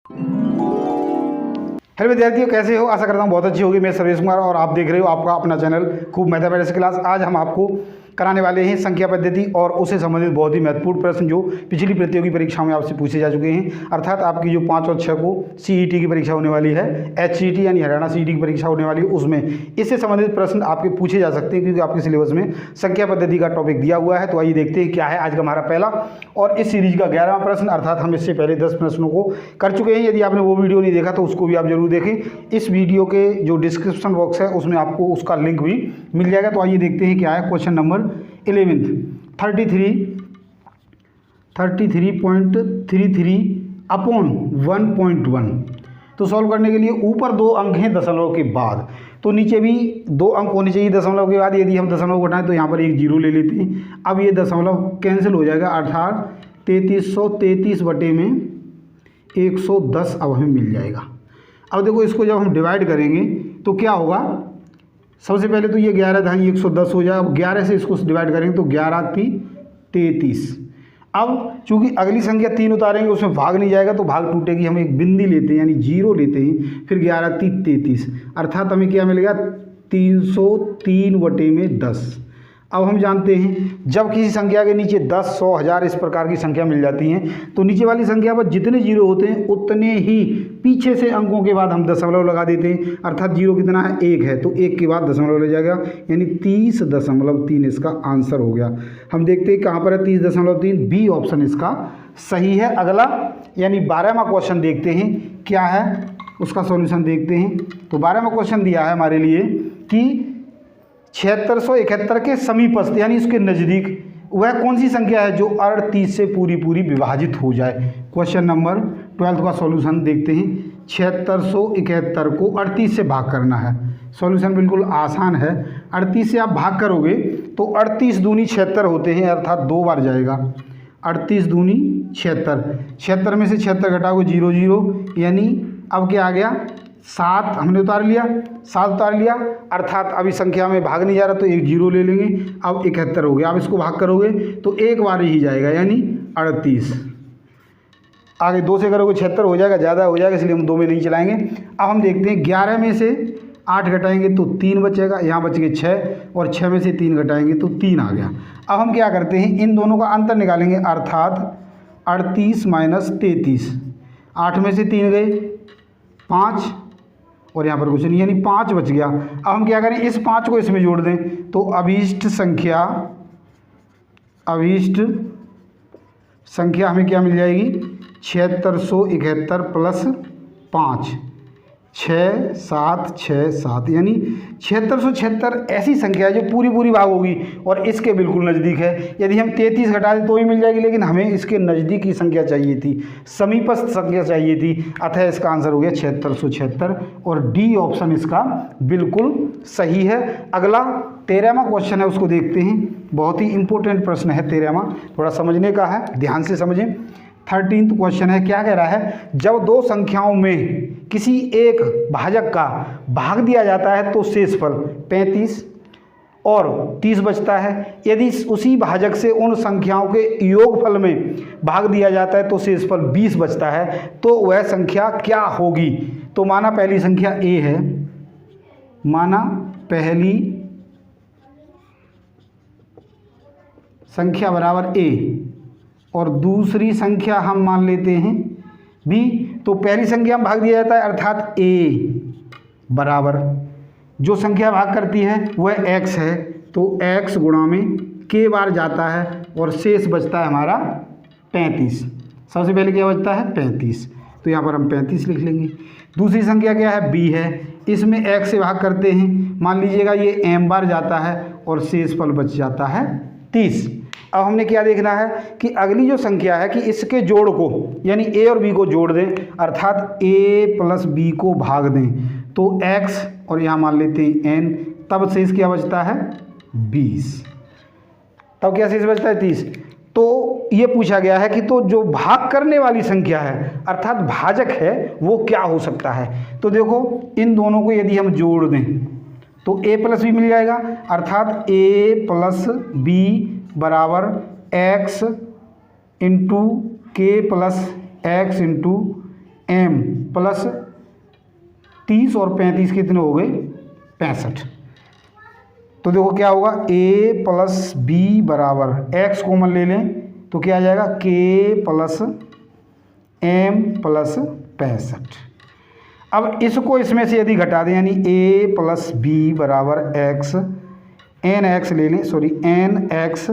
Hello विद्यार्थियों, कैसे हो? आशा करता हूँ बहुत अच्छी होगी। मैं सर्वेश कुमार और आप देख रहे हो आपका अपना चैनल खूब मैथमेटिक्स क्लास। आज हम आपको कराने वाले हैं संख्या पद्धति और उससे संबंधित बहुत ही महत्वपूर्ण प्रश्न जो पिछली प्रतियोगी परीक्षाओं में आपसे पूछे जा चुके हैं। अर्थात आपकी जो 5 और 6 को सीईटी की परीक्षा होने वाली है, एचसीईटी यानी हरियाणा सीईटी की परीक्षा होने वाली है, उसमें इससे संबंधित प्रश्न आपके पूछे जा सकते हैं क्योंकि आपके सिलेबस में संख्या पद्धति का टॉपिक दिया हुआ है। तो आइए देखते हैं क्या है आज का हमारा पहला और इस सीरीज का 11वां प्रश्न। अर्थात हम इससे पहले 10 प्रश्नों को कर चुके हैं। यदि आपने वो वीडियो नहीं देखा तो उसको भी आप जरूर देखें। इस वीडियो के जो डिस्क्रिप्शन बॉक्स है उसमें आपको उसका लिंक भी मिल जाएगा। तो आइए देखते हैं क्या है क्वेश्चन नंबर 11 33.33 अपॉन 1.1। तो सॉल्व करने के लिए ऊपर 2 अंक हैं दशमलव के बाद, तो नीचे भी 2 अंक होने चाहिए दशमलव के बाद। यदि हम दशमलव घटाएं तो यहाँ पर एक जीरो ले लेते हैं। अब ये दशमलव कैंसिल हो जाएगा, अर्थात 3333 बटे में 110 अब हमें मिल जाएगा। अब देखो इसको जब हम डिवाइड करेंगे तो क्या होगा, सबसे पहले तो ये 11 था, 110 हो जाए। अब 11 से इसको डिवाइड करेंगे तो 11 3 33। अब चूंकि अगली संख्या 3 उतारेंगे उसमें भाग नहीं जाएगा तो भाग टूटेगी। हम एक बिंदी लेते हैं यानी जीरो लेते हैं, फिर 11 3 33, अर्थात हमें क्या मिलेगा 303 बटे में 10। अब हम जानते हैं जब किसी संख्या के नीचे 10, 100, 1000 इस प्रकार की संख्या मिल जाती हैं तो नीचे वाली संख्या पर जितने जीरो होते हैं उतने ही पीछे से अंकों के बाद हम दशमलव लगा देते हैं। अर्थात जीरो कितना है, 1 है, तो 1 के बाद दशमलव लग जाएगा यानी 30.3 इसका आंसर हो गया। हम देखते हैं कहाँ पर है 30.3, बी ऑप्शन इसका सही है। अगला यानी 12वां क्वेश्चन देखते हैं क्या है, उसका सॉल्यूशन देखते हैं। तो 12वां क्वेश्चन दिया है हमारे लिए कि 7671 के समीपस्थ यानी इसके नज़दीक वह कौन सी संख्या है जो 38 से पूरी विभाजित हो जाए। क्वेश्चन नंबर 12 का सॉल्यूशन देखते हैं। 7671 को 38 से भाग करना है। सॉल्यूशन बिल्कुल आसान है। 38 से आप भाग करोगे तो 38 दूनी 76 होते हैं, अर्थात 2 बार जाएगा। 38 दूनी 76, 76 में से 76 घटाओगे 0 0, यानी अब क्या आ गया 7 हमने उतार लिया, 7 उतार लिया, अर्थात अभी संख्या में भाग नहीं जा रहा तो एक जीरो ले लेंगे। अब 71 हो गया। अब इसको भाग करोगे तो एक बार ही जाएगा यानी 38। आगे 2 से करोगे 76 हो जाएगा, ज़्यादा हो जाएगा इसलिए हम 2 में नहीं चलाएंगे। अब हम देखते हैं 11 में से 8 घटाएंगे तो 3 बचेगा, यहाँ बच गए 6 और 6 में से 3 घटाएंगे तो 3 आ गया। अब हम क्या करते हैं इन दोनों का अंतर निकालेंगे, अर्थात 38 माइनस 33। 8 में से 3 गए 5 और यहाँ पर कुछ नहीं यानी 5 बच गया। अब हम क्या करें, इस 5 को इसमें जोड़ दें तो अभीष्ट संख्या हमें क्या मिल जाएगी 7671 प्लस 5, 6 7 6 7, यानी 7676 ऐसी संख्या है जो पूरी भाग होगी और इसके बिल्कुल नज़दीक है। यदि हम 33 घटा दें तो भी मिल जाएगी, लेकिन हमें इसके नज़दीक की संख्या चाहिए थी, समीपस्थ संख्या चाहिए थी। अतः इसका आंसर हो गया 7676 और डी ऑप्शन इसका बिल्कुल सही है। अगला 13वां क्वेश्चन है, उसको देखते हैं। बहुत ही इंपॉर्टेंट प्रश्न है 13वां, थोड़ा समझने का है, ध्यान से समझें। 13th क्वेश्चन है, क्या कह रहा है, जब 2 संख्याओं में किसी एक भाजक का भाग दिया जाता है तो शेषफल 35 और 30 बचता है। यदि उसी भाजक से उन संख्याओं के योगफल में भाग दिया जाता है तो शेषफल 20 बचता है, तो वह संख्या क्या होगी। तो माना पहली संख्या a है, माना पहली संख्या बराबर a और दूसरी संख्या हम मान लेते हैं b। तो पहली संख्या में भाग दिया जाता है अर्थात a बराबर जो संख्या भाग करती है वह x है, तो x गुणा में k बार जाता है और शेष बचता है हमारा 35। सबसे पहले क्या बचता है 35, तो यहाँ पर हम 35 लिख लेंगे। दूसरी संख्या क्या है b है, इसमें x से भाग करते हैं, मान लीजिएगा ये m बार जाता है और शेषफल बच जाता है 30। अब हमने क्या देखना है कि अगली जो संख्या है कि इसके जोड़ को यानी a और b को जोड़ दें, अर्थात a प्लस b को भाग दें तो x और यहाँ मान लेते हैं n, तब शेष क्या बचता है 20। तब क्या शेष बचता है 30। तो ये पूछा गया है कि तो जो भाग करने वाली संख्या है अर्थात भाजक है वो क्या हो सकता है। तो देखो इन दोनों को यदि हम जोड़ दें तो a प्लस बी मिल जाएगा, अर्थात a प्लस बी बराबर x इंटू के plus x into m plus 30 और 35 कितने हो गए 65। तो देखो क्या होगा a प्लस बी बराबर x कॉमन ले लें तो क्या आ जाएगा k प्लस m प्लस 65। अब इसको इसमें से यदि घटा दें यानी a प्लस बी बराबर x एन एक्स ले लें सॉरी एन एक्स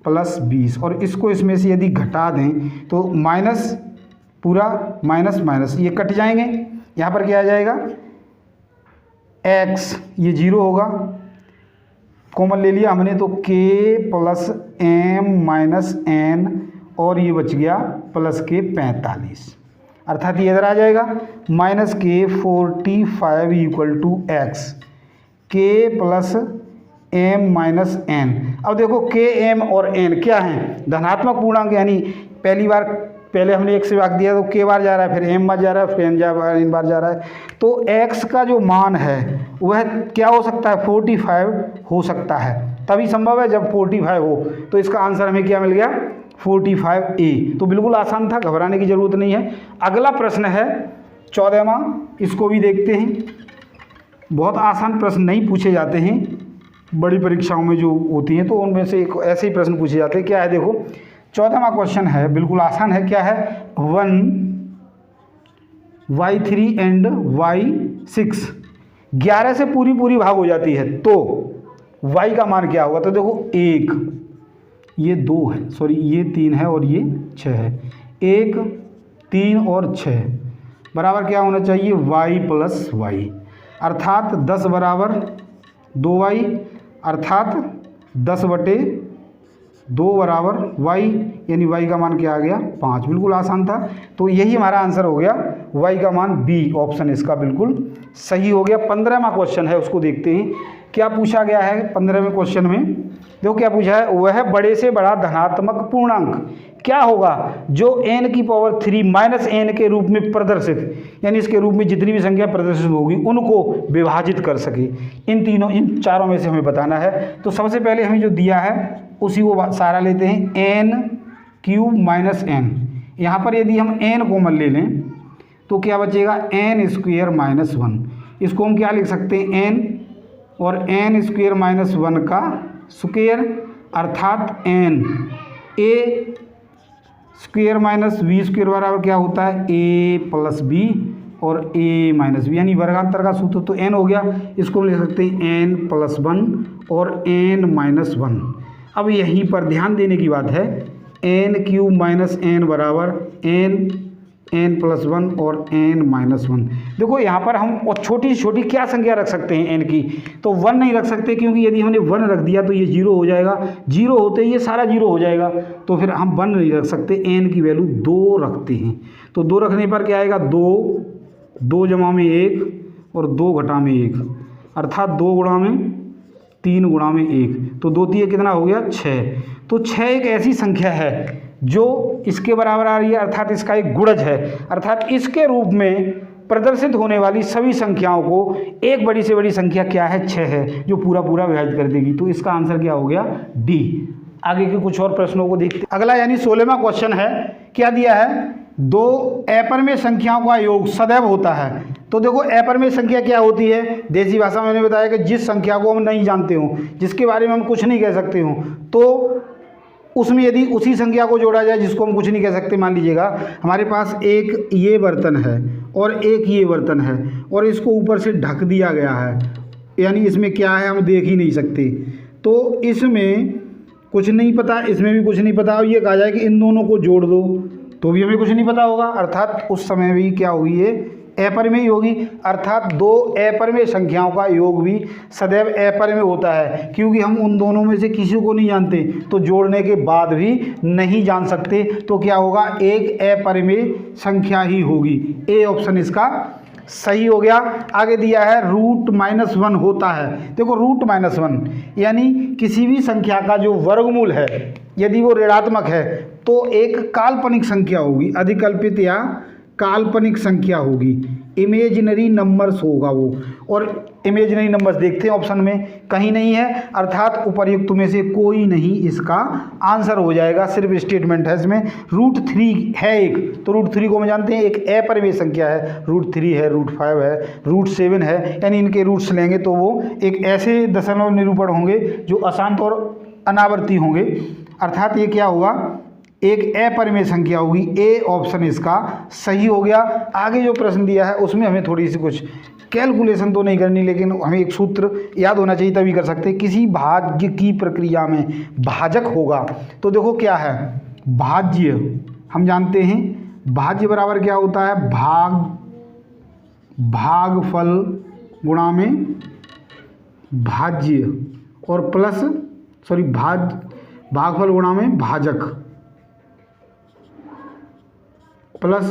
प्लस 20 और इसको इसमें से यदि घटा दें तो माइनस पूरा माइनस माइनस ये कट जाएंगे। यहाँ पर क्या आ जाएगा x ये 0 होगा कॉमन ले लिया हमने तो k plus m minus n और ये बच गया प्लस के 45 अर्थात ये इधर आ जाएगा माइनस के 45 इक्वल टू एक्स के प्लस m माइनस n। अब देखो k m और n क्या हैं धनात्मक पूर्णांक यानी पहले हमने एक से भाग दिया तो k बार जा रहा है फिर m बार जा रहा है फिर n बार जा रहा है तो x का जो मान है वह क्या हो सकता है 45 हो सकता है तभी संभव है जब 45 हो। तो इसका आंसर हमें क्या मिल गया 45A। तो बिल्कुल आसान था घबराने की ज़रूरत नहीं है। अगला प्रश्न है 14वां इसको भी देखते हैं। बहुत आसान प्रश्न नहीं पूछे जाते हैं बड़ी परीक्षाओं में जो होती हैं तो उनमें से एक ऐसे ही प्रश्न पूछे जाते हैं। क्या है देखो 14वां क्वेश्चन है बिल्कुल आसान है। क्या है 1y3 एंड y6 11 से पूरी भाग हो जाती है तो y का मान क्या होगा। तो देखो 1 ये 2 है सॉरी ये 3 है और ये 6 है 1 3 और 6 बराबर क्या होना चाहिए y प्लस y अर्थात 10 बराबर 2y अर्थात 10/2 बराबर y यानी y का मान क्या आ गया 5। बिल्कुल आसान था तो यही हमारा आंसर हो गया y का मान बी ऑप्शन इसका बिल्कुल सही हो गया। 15वां क्वेश्चन है उसको देखते हैं क्या पूछा गया है 15वें क्वेश्चन में। देखो क्या पूछा है वह बड़े से बड़ा धनात्मक पूर्णांक क्या होगा जो n की पावर 3 माइनस n के रूप में प्रदर्शित यानी इसके रूप में जितनी भी संख्या प्रदर्शित होगी उनको विभाजित कर सके। इन चारों में से हमें बताना है। तो सबसे पहले हमें जो दिया है उसी को सारा लेते हैं n³ माइनस n। यहाँ पर यदि हम n कॉमन ले लें तो क्या बचेगा n² माइनस 1। इसको हम क्या लिख सकते हैं n और n² माइनस 1 का स्क्वायर अर्थात n a² माइनस b² बराबर क्या होता है a प्लस b और a माइनस b यानी वर्गांतर का सूत्र तो n हो गया। इसको हम लिख सकते हैं n प्लस 1 और n माइनस 1। अब यहीं पर ध्यान देने की बात है n³ माइनस n बराबर n प्लस 1 और n माइनस 1। देखो यहाँ पर हम छोटी छोटी क्या संख्या रख सकते हैं n की तो 1 नहीं रख सकते क्योंकि यदि हमने 1 रख दिया तो ये 0 हो जाएगा 0 होते ही ये सारा 0 हो जाएगा तो फिर हम 1 नहीं रख सकते n की वैल्यू 2 रखते हैं। तो 2 रखने पर क्या आएगा 2 जमा में 1 और 2 घटा में 1 अर्थात 2 गुणा में 3 गुणा में 1 तो 2 3 कितना हो गया 6। तो 6 एक ऐसी संख्या है जो इसके बराबर आ रही है अर्थात इसका एक गुणज है अर्थात इसके रूप में प्रदर्शित होने वाली सभी संख्याओं को एक बड़ी से बड़ी संख्या क्या है 6 है जो पूरा विभाजित कर देगी। तो इसका आंसर क्या हो गया डी। आगे के कुछ और प्रश्नों को देखते हैं। अगला यानी 16वां क्वेश्चन है क्या दिया है 2 अपरिमेय संख्याओं का योग सदैव होता है। तो देखो अपरिमेय संख्या क्या होती है देसी भाषा में मैंने बताया कि जिस संख्या को हम नहीं जानते हो जिसके बारे में हम कुछ नहीं कह सकते हो तो उसमें यदि उसी संख्या को जोड़ा जाए जिसको हम कुछ नहीं कह सकते। मान लीजिएगा हमारे पास एक ये बर्तन है और एक ये बर्तन है और इसको ऊपर से ढक दिया गया है यानी इसमें क्या है हम देख ही नहीं सकते। तो इसमें कुछ नहीं पता इसमें भी कुछ नहीं पता और ये कहा जाए कि इन दोनों को जोड़ दो तो भी हमें कुछ नहीं पता होगा अर्थात उस समय भी क्या होगी ये अपरिमेय होगी अर्थात 2 अपरिमेय संख्याओं का योग भी सदैव अपरिमेय होता है क्योंकि हम उन दोनों में से किसी को नहीं जानते तो जोड़ने के बाद भी नहीं जान सकते। तो क्या होगा एक अपरिमेय संख्या ही होगी। ए ऑप्शन इसका सही हो गया। आगे दिया है √-1 होता है। देखो √-1 यानी किसी भी संख्या का जो वर्गमूल है यदि वो ऋणात्मक है तो एक काल्पनिक संख्या होगी अधिकल्पित या काल्पनिक संख्या होगी, इमेजिनरी नंबर्स होगा वो। और इमेजिनरी नंबर्स देखते हैं ऑप्शन में कहीं नहीं है, अर्थात उपर्युक्त में से कोई नहीं इसका आंसर हो जाएगा। सिर्फ स्टेटमेंट है इसमें। √3 है एक, तो √3 को हम जानते हैं एक अपरिमेय संख्या है। √3 है, √5 है, √7 है, यानी इनके रूट्स लेंगे तो वो एक ऐसे दशमलव निरूपण होंगे जो अशांत और अनावर्ती होंगे, अर्थात ये क्या होगा, एक अपरिमेय संख्या होगी। ए ऑप्शन इसका सही हो गया। आगे जो प्रश्न दिया है उसमें हमें थोड़ी सी कुछ कैलकुलेशन तो नहीं करनी, लेकिन हमें एक सूत्र याद होना चाहिए तभी कर सकते हैं। किसी भाज्य की प्रक्रिया में भाजक होगा, तो देखो क्या है भाज्य, हम जानते हैं भाज्य बराबर क्या होता है, भागफल गुणा में भाज्य और प्लस भागफल गुणा में भाजक प्लस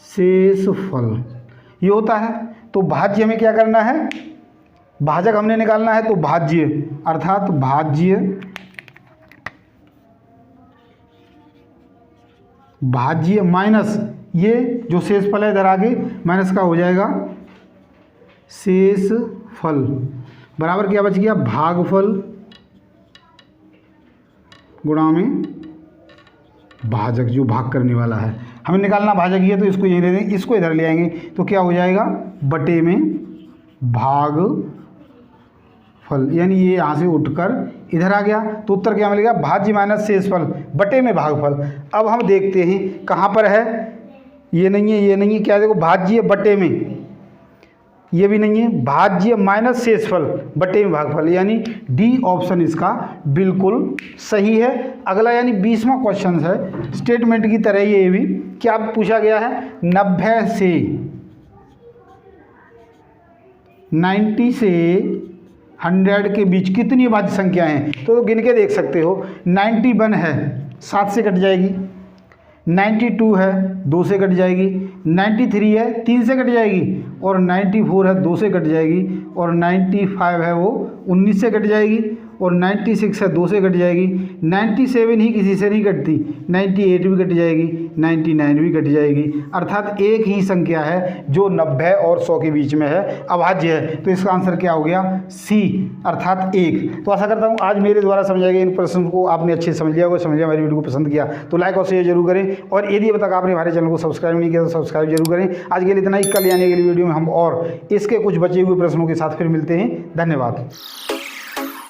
शेषफल, ये होता है। तो भाज्य हमें क्या करना है, भाजक हमने निकालना है, तो भाज्य अर्थात भाज्य माइनस ये जो शेषफल है इधर आगे माइनस का हो जाएगा शेषफल बराबर क्या बच गया, भागफल गुणा में भाजक, जो भाग करने वाला है हमें निकालना भाजक ही है, तो इसको यहीं ले देंगे, इसको इधर ले आएंगे तो क्या हो जाएगा बटे में भागफल, यानी ये यहाँ से उठकर इधर आ गया, तो उत्तर क्या मिलेगा, भाज्य माइनस शेषफल बटे में भागफल। अब हम देखते हैं कहाँ पर है, ये नहीं है, ये नहीं है, क्या देखो भाज्य बटे में, ये भी नहीं है, भाज्य माइनस शेषफल बटे में भागफल, यानी डी ऑप्शन इसका बिल्कुल सही है। अगला यानी 20वां क्वेश्चन है, स्टेटमेंट की तरह ये भी क्या पूछा गया है, 90 से 100 के बीच कितनी भाज्य संख्याएं हैं, तो गिन के देख सकते हो। 91 है 7 से कट जाएगी, 92 है 2 से कट जाएगी, 93 है 3 से कट जाएगी, और 94 है 2 से कट जाएगी, और 95 है वो 19 से कट जाएगी, और 96 है 2 से कट जाएगी, 97 ही किसी से नहीं कटती, 98 भी कट जाएगी, 99 भी कट जाएगी, अर्थात एक ही संख्या है जो 90 और 100 के बीच में है, अभाज्य है। तो इसका आंसर क्या हो गया, सी अर्थात 1। तो आशा करता हूँ आज मेरे द्वारा समझाए गए इन प्रश्न को आपने अच्छे से समझ लिया होगा। समझिए हमारी वीडियो को पसंद किया तो लाइक और शेयर जरूर करें, और यदि अब तक आपने हमारे चैनल को सब्सक्राइब नहीं किया तो सब्सक्राइब जरूर करें। आज के लिए इतना ही, कल आने वाली वीडियो में हम और इसके कुछ बचे हुए प्रश्नों के साथ फिर मिलते हैं। धन्यवाद।